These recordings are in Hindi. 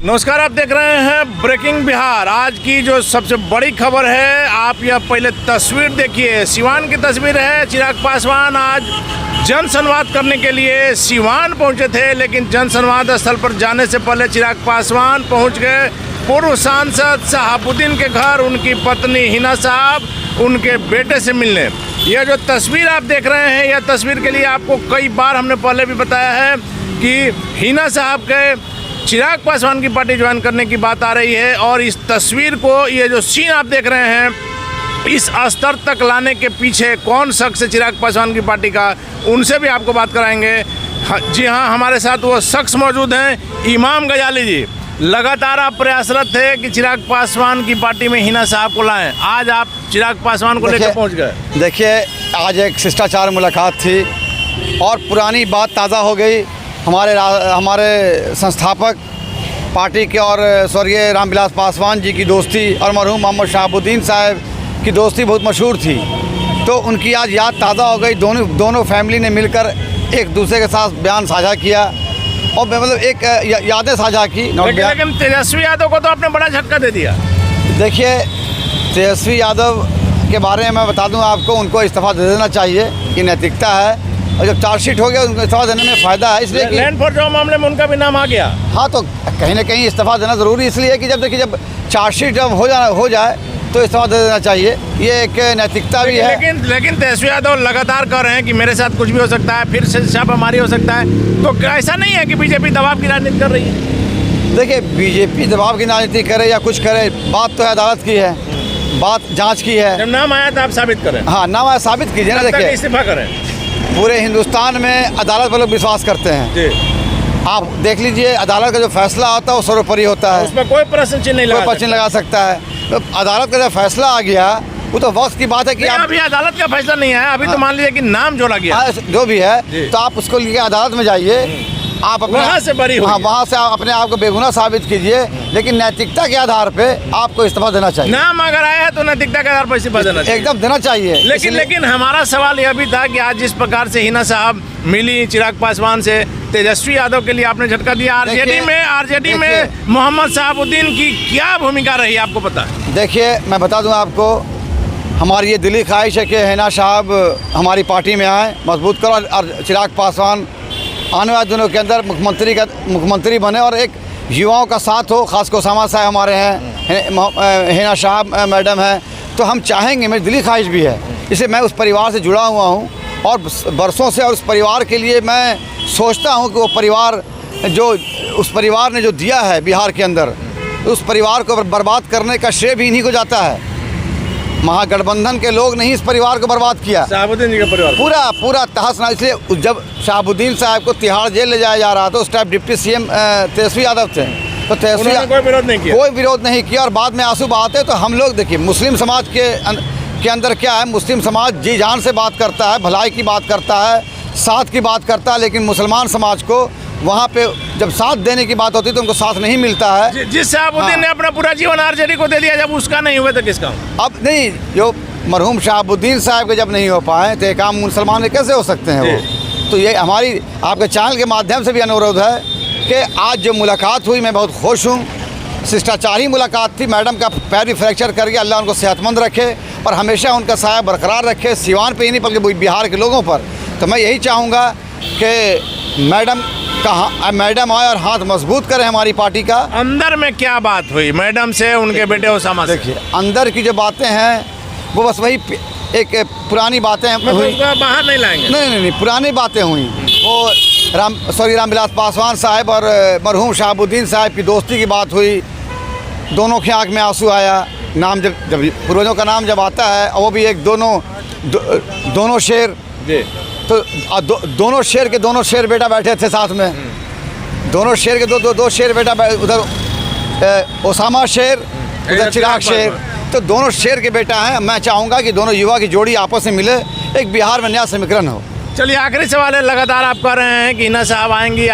नमस्कार, आप देख रहे हैं ब्रेकिंग बिहार। आज की जो सबसे बड़ी खबर है, आप यह पहले तस्वीर देखिए। सिवान की तस्वीर है। चिराग पासवान आज जन संवाद करने के लिए सिवान पहुंचे थे, लेकिन जन संवाद स्थल पर जाने से पहले चिराग पासवान पहुंच गए पूर्व सांसद शहाबुद्दीन के घर, उनकी पत्नी हिना साहब, उनके बेटे से मिलने। यह जो तस्वीर आप देख रहे हैं, यह तस्वीर के लिए आपको कई बार हमने पहले भी बताया है कि हिना साहब के चिराग पासवान की पार्टी ज्वाइन करने की बात आ रही है। और इस तस्वीर को, ये जो सीन आप देख रहे हैं, इस स्तर तक लाने के पीछे कौन शख्स है चिराग पासवान की पार्टी का, उनसे भी आपको बात कराएंगे। जी हाँ, हमारे साथ वो शख्स मौजूद हैं, इमाम गजाली जी। लगातार आप प्रयासरत थे कि चिराग पासवान की पार्टी में हिना साहब को लाएं। आज आप चिराग पासवान को लेकर पहुंच गए। देखिए, आज एक शिष्टाचार मुलाकात थी और पुरानी बात ताज़ा हो गई। हमारे संस्थापक पार्टी के और स्वर्गीय रामविलास पासवान जी की दोस्ती और मरहूम मोहम्मद शहाबुद्दीन साहब की दोस्ती बहुत मशहूर थी, तो उनकी आज याद ताज़ा हो गई। दोनों फैमिली ने मिलकर एक दूसरे के साथ बयान साझा किया और मतलब एक यादें साझा की। लेकिन तेजस्वी यादव को तो आपने बड़ा झटका दे दिया। देखिए, तेजस्वी यादव के बारे में मैं बता दूं आपको, उनको इस्तीफा दे देना चाहिए, ये नैतिकता है। और जब चार्जशीट हो गया, उनको इस्तीफा देने में फ़ायदा है, इसलिए कि लैंड फॉर जॉब मामले में उनका भी नाम आ गया। हाँ, तो कहीं ना कहीं इस्तीफा देना ज़रूरी इसलिए कि जब चार्जशीट जब हो जाए तो इस्तीफा दे देना चाहिए। ये एक नैतिकता भी है। लेकिन तेजस्वी यादव लगातार कह रहे हैं कि मेरे साथ कुछ भी हो सकता है, फिर से छापामारी हो सकता है। तो ऐसा नहीं है कि बीजेपी दबाव की राजनीति कर रही है? देखिए, बीजेपी दबाव की राजनीति करे या कुछ करे, बात तो है अदालत की है, बात जाँच की है। जब नाम आया तो आप साबित करें। हाँ, नाम आया, साबित कीजिए ना। देखिए, इस्तीफा करें। पूरे हिंदुस्तान में अदालत पर लोग विश्वास करते हैं जी। आप देख लीजिए, अदालत का जो फैसला होता है वो सर्वोपरि होता है, उसमें कोई प्रश्न चिन्ह नहीं लगा सकता है। तो अदालत का जब फैसला आ गया, वो तो वक्त की बात है कि अभी अदालत का फैसला नहीं आया, अभी तो मान लीजिए कि नाम जोड़ा गया, जो भी है, तो आप उसको लेकर अदालत में जाइए, आप अपने वहाँ से बरी हो, वहाँ से आप अपने आप को बेगुनाह साबित कीजिए, लेकिन नैतिकता के आधार पे आपको इस्तीफा देना चाहिए। नाम अगर आया है तो नैतिकता के आधार पर इस्तीफा देना चाहिए, एकदम देना चाहिए। लेकिन हमारा सवाल यह भी था कि आज जिस प्रकार से हिना साहब मिली चिराग पासवान से, तेजस्वी यादव के लिए आपने झटका दिया। आरजेडी में मोहम्मद शहाबुद्दीन की क्या भूमिका रही, आपको पता है? देखिए, मैं बता दूं आपको, हमारी ये दिली ख्वाहिश है कि हिना साहब हमारी पार्टी में आए, मजबूत करो, और चिराग पासवान आने वाले दिनों के अंदर मुख्यमंत्री बने और एक युवाओं का साथ हो। खास को ओसामा साहब हमारे हैं, हिना साहब मैडम हैं, तो हम चाहेंगे, मेरी दिली ख्वाहिश भी है, इसलिए मैं उस परिवार से जुड़ा हुआ हूँ और बरसों से, और उस परिवार के लिए मैं सोचता हूँ कि वो परिवार उस परिवार ने जो दिया है बिहार के अंदर, उस परिवार को बर्बाद करने का श्रेय भी इन्हीं को जाता है। महागठबंधन के लोग नहीं इस परिवार को बर्बाद किया, शहाबुद्दीन जी का परिवार पूरा तहस नहस। इसलिए जब शहाबुद्दीन साहब को तिहाड़ जेल ले जाया जा रहा था, उस time deputy CM Tejashwi Yadav थे, तो तेजस्वी कोई विरोध नहीं किया और बाद में आंसू बहाते। तो हम लोग देखिए, मुस्लिम समाज के अंदर क्या है, मुस्लिम समाज जी जान से बात करता है, भलाई की बात करता है, साथ की बात करता है, लेकिन मुसलमान समाज को वहाँ पे जब साथ देने की बात होती है तो उनको साथ नहीं मिलता है। जिस शहाबुद्दीन ने अपना पूरा जीवन आरजेडी को दे दिया, जब उसका नहीं हुआ तो किसका? अब नहीं, जो मरहूम शहाबुद्दीन साहब के जब नहीं हो पाए तो एक आम मुसलमान में कैसे हो सकते हैं वो? तो ये हमारी आपके चैनल के माध्यम से भी अनुरोध है कि आज जो मुलाकात हुई, मैं बहुत खुश हूँ। शिष्टाचारी मुलाकात थी। मैडम का पैर भी फ्रैक्चर करके अल्लाह उनको सेहतमंद रखे और हमेशा उनका साया बरकरार रखे, सिवान पे ही नहीं बल्कि बिहार के लोगों पर। तो मैं यही चाहूँगा कि मैडम आए और हाथ मजबूत करें हमारी पार्टी का। अंदर में क्या बात हुई मैडम से, उनके बेटे ओसामा से? देखिए, अंदर की जो बातें हैं वो बस वही एक पुरानी बातें हुई, बाहर नहीं लाएंगे। नहीं, पुरानी बातें हुई। वो स्वर्गीय रामविलास पासवान साहब और मरहूम शहाबुद्दीन साहब की दोस्ती की बात हुई, दोनों की आँख में आंसू आया। नाम जब पूर्वजों का नाम जब आता है, और वो भी एक दोनों शेर, तो दोनों शेर बेटा बैठे थे साथ में, दोनों शेर के दो शेर बेटा, उधर ओसामा शेर, उधर चिराग शेर, तो दोनों शेर के बेटा हैं। मैं चाहूँगा कि दोनों युवा की जोड़ी आपस में मिले, एक बिहार में नया समीकरण हो। चलिए, आखिरी सवाल है। लगातार आप कह रहे हैं कि हिना साहब आएंगी,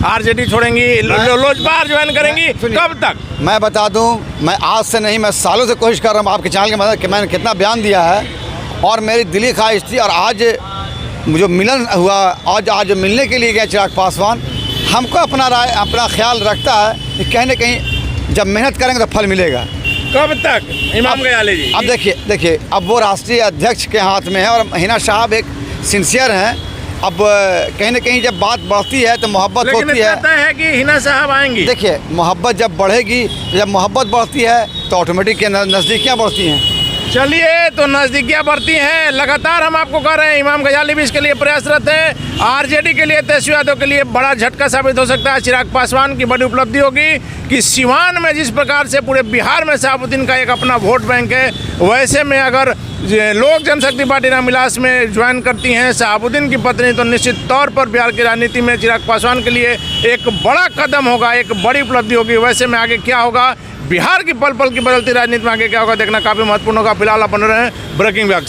आरजेडी छोड़ेंगी, लोजपा ज्वाइन करेंगी, कब तक? मैं बता दूं, मैं आज से नहीं, मैं सालों से कोशिश कर रहा हूँ आपके चैनल के मदद कि मैंने कितना बयान दिया है और मेरी दिली ख्वाहिश थी। और आज जो मिलन हुआ, आज मिलने के लिए गए चिराग पासवान, हमको अपना ख्याल रखता है कि कहीं न कहीं जब मेहनत करेंगे तो फल मिलेगा। कब तक इमाम गजाली जी? अब देखिए अब वो राष्ट्रीय अध्यक्ष के हाथ में है और हिना साहब एक सिंसियर हैं। अब कहीं न कहीं जब बात बढ़ती है तो मोहब्बत लेकिन होती है। इतना तय है कि हिना साहब आएंगी। देखिए मोहब्बत जब बढ़ेगी, जब मोहब्बत बढ़ती है तो ऑटोमेटिक नज़दीकियाँ बढ़ती हैं। चलिए, तो नज़दीकियाँ बढ़ती हैं। लगातार हम आपको कह रहे हैं इमाम गजाली भी इसके लिए प्रयासरत है। आरजेडी के लिए, तेजस्वी यादव के लिए बड़ा झटका साबित हो सकता है। चिराग पासवान की बड़ी उपलब्धि होगी कि सिवान में जिस प्रकार से पूरे बिहार में शहाबुद्दीन का एक अपना वोट बैंक है, वैसे में अगर लोक जनशक्ति पार्टी रामविलास में ज्वाइन करती हैं शहाबुद्दीन की पत्नी, तो निश्चित तौर पर बिहार की राजनीति में चिराग पासवान के लिए एक बड़ा कदम होगा, एक बड़ी उपलब्धि होगी। वैसे में आगे क्या होगा, बिहार की पल पल की बदलती राजनीति में आगे क्या होगा, देखना काफ़ी महत्वपूर्ण होगा। फिलहाल आप बने रहे हैं ब्रेकिंग विभाग।